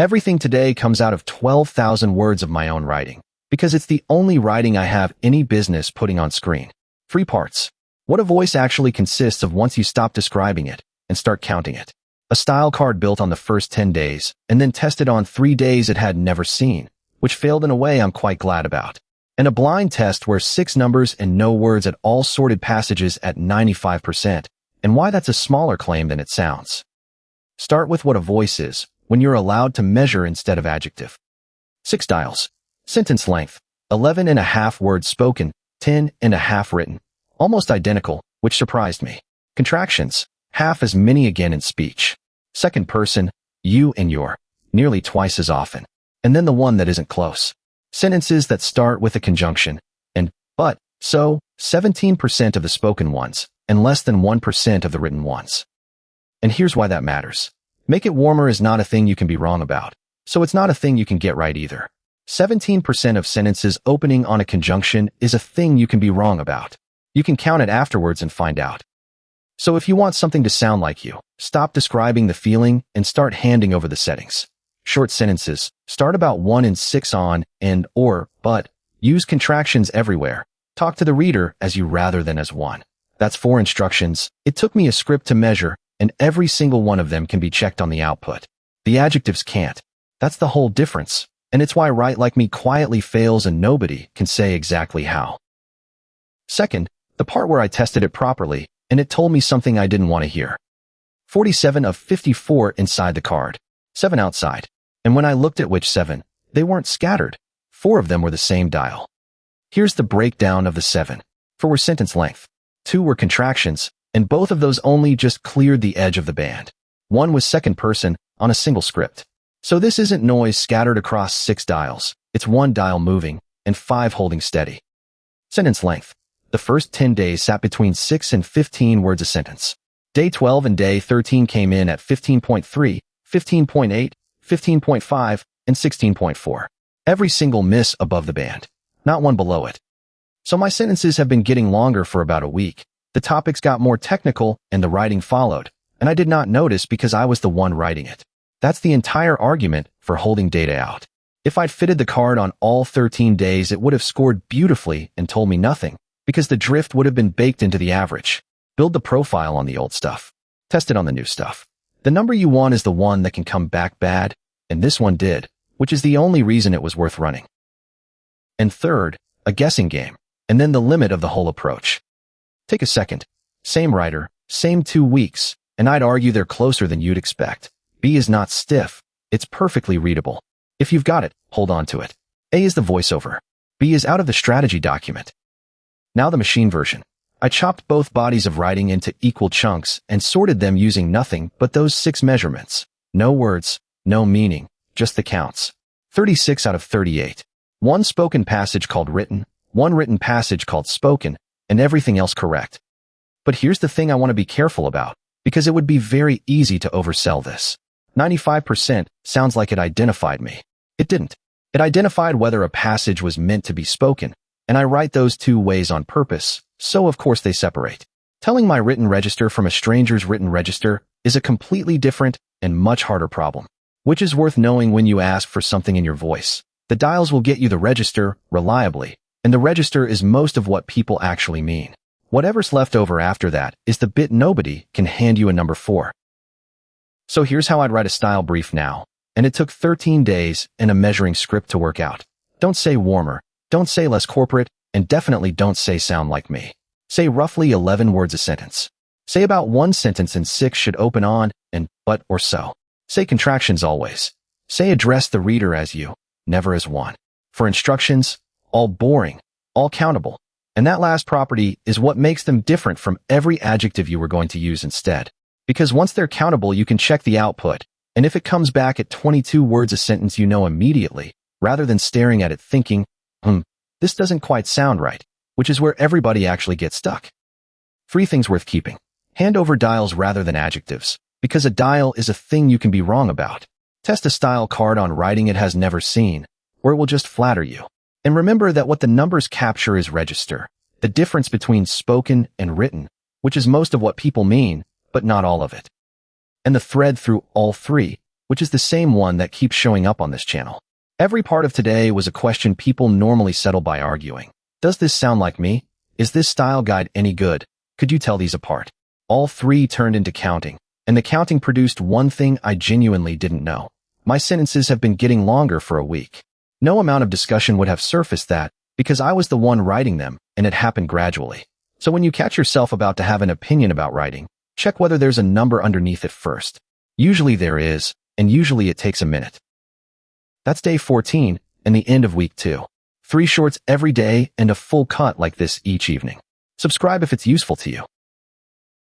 Everything today comes out of 12,000 words of my own writing, because it's the only writing I have any business putting on screen. 3 parts. What a voice actually consists of once you stop describing it and start counting it. A style card built on the first 10 days, and then tested on 3 days it had never seen, which failed in a way I'm quite glad about. And a blind test where 6 numbers and no words at all sorted passages at 95%, and why that's a smaller claim than it sounds. Start with what a voice is, when you're allowed to measure instead of adjective. 6 dials. Sentence length, 11.5 words spoken, 10.5 written. Almost identical, which surprised me. Contractions, half as many again in speech. Second person, you and your, nearly twice as often. And then the one that isn't close. Sentences that start with a conjunction, and, but, so, 17% of the spoken ones, and less than 1% of the written ones. And here's why that matters. Make it warmer is not a thing you can be wrong about, so it's not a thing you can get right either. 17% of sentences opening on a conjunction is a thing you can be wrong about. You can count it afterwards and find out. So if you want something to sound like you, stop describing the feeling and start handing over the settings. Short sentences, start about 1 and 6 on, and, or, but. Use contractions everywhere. Talk to the reader as you rather than as one. That's 4 instructions. It took me a script to measure, and every single one of them can be checked on the output. The adjectives can't. That's the whole difference, and it's why Write Like Me quietly fails and nobody can say exactly how. Second, the part where I tested it properly, and it told me something I didn't want to hear. 47 of 54 inside the card, 7 outside. And when I looked at which 7, they weren't scattered. 4 of them were the same dial. Here's the breakdown of the 7. 4 were sentence length, 2 were contractions, and both of those only just cleared the edge of the band. 1 was second person on a single script. So this isn't noise scattered across 6 dials. It's 1 dial moving and 5 holding steady. Sentence length. The first 10 days sat between 6 and 15 words a sentence. Day 12 and day 13 came in at 15.3, 15.8, 15.5, and 16.4. Every single miss above the band, not one below it. So my sentences have been getting longer for about a week. The topics got more technical and the writing followed, and I did not notice because I was the one writing it. That's the entire argument for holding data out. If I'd fitted the card on all 13 days, it would have scored beautifully and told me nothing, because the drift would have been baked into the average. Build the profile on the old stuff. Test it on the new stuff. The number you want is the one that can come back bad, and this one did, which is the only reason it was worth running. And third, a guessing game, and then the limit of the whole approach. Take a second. Same writer, same 2 weeks, and I'd argue they're closer than you'd expect. B is not stiff. It's perfectly readable. If you've got it, hold on to it. A is the voiceover. B is out of the strategy document. Now the machine version. I chopped both bodies of writing into equal chunks and sorted them using nothing but those 6 measurements. No words, no meaning, just the counts. 36 out of 38. 1 spoken passage called written, 1 written passage called spoken, and everything else correct. But here's the thing I want to be careful about, because it would be very easy to oversell this. 95% sounds like it identified me. It didn't. It identified whether a passage was meant to be spoken, and I write those 2 ways on purpose, so of course they separate. Telling my written register from a stranger's written register is a completely different and much harder problem, which is worth knowing when you ask for something in your voice. The dials will get you the register reliably, and the register is most of what people actually mean. Whatever's left over after that is the bit nobody can hand you a number for. So here's how I'd write a style brief now, and it took 13 days and a measuring script to work out. Don't say warmer, don't say less corporate, and definitely don't say sound like me. Say roughly 11 words a sentence. Say about 1 sentence and 6 should open on, and, but, or so. Say contractions always. Say address the reader as you, never as one. For instructions, all boring, all countable. And that last property is what makes them different from every adjective you were going to use instead. Because once they're countable, you can check the output, and if it comes back at 22 words a sentence, you know immediately, rather than staring at it thinking, this doesn't quite sound right, which is where everybody actually gets stuck. 3 things worth keeping. Hand over dials rather than adjectives, because a dial is a thing you can be wrong about. Test a style card on writing it has never seen, or it will just flatter you. And remember that what the numbers capture is register, the difference between spoken and written, which is most of what people mean, but not all of it. And the thread through all 3, which is the same one that keeps showing up on this channel. Every part of today was a question people normally settle by arguing. Does this sound like me? Is this style guide any good? Could you tell these apart? All three turned into counting, and the counting produced one thing I genuinely didn't know. My sentences have been getting longer for a week. No amount of discussion would have surfaced that, because I was the one writing them, and it happened gradually. So when you catch yourself about to have an opinion about writing, check whether there's a number underneath it first. Usually there is, and usually it takes a minute. That's day 14, and the end of week 2. 3 shorts every day and a full cut like this each evening. Subscribe if it's useful to you.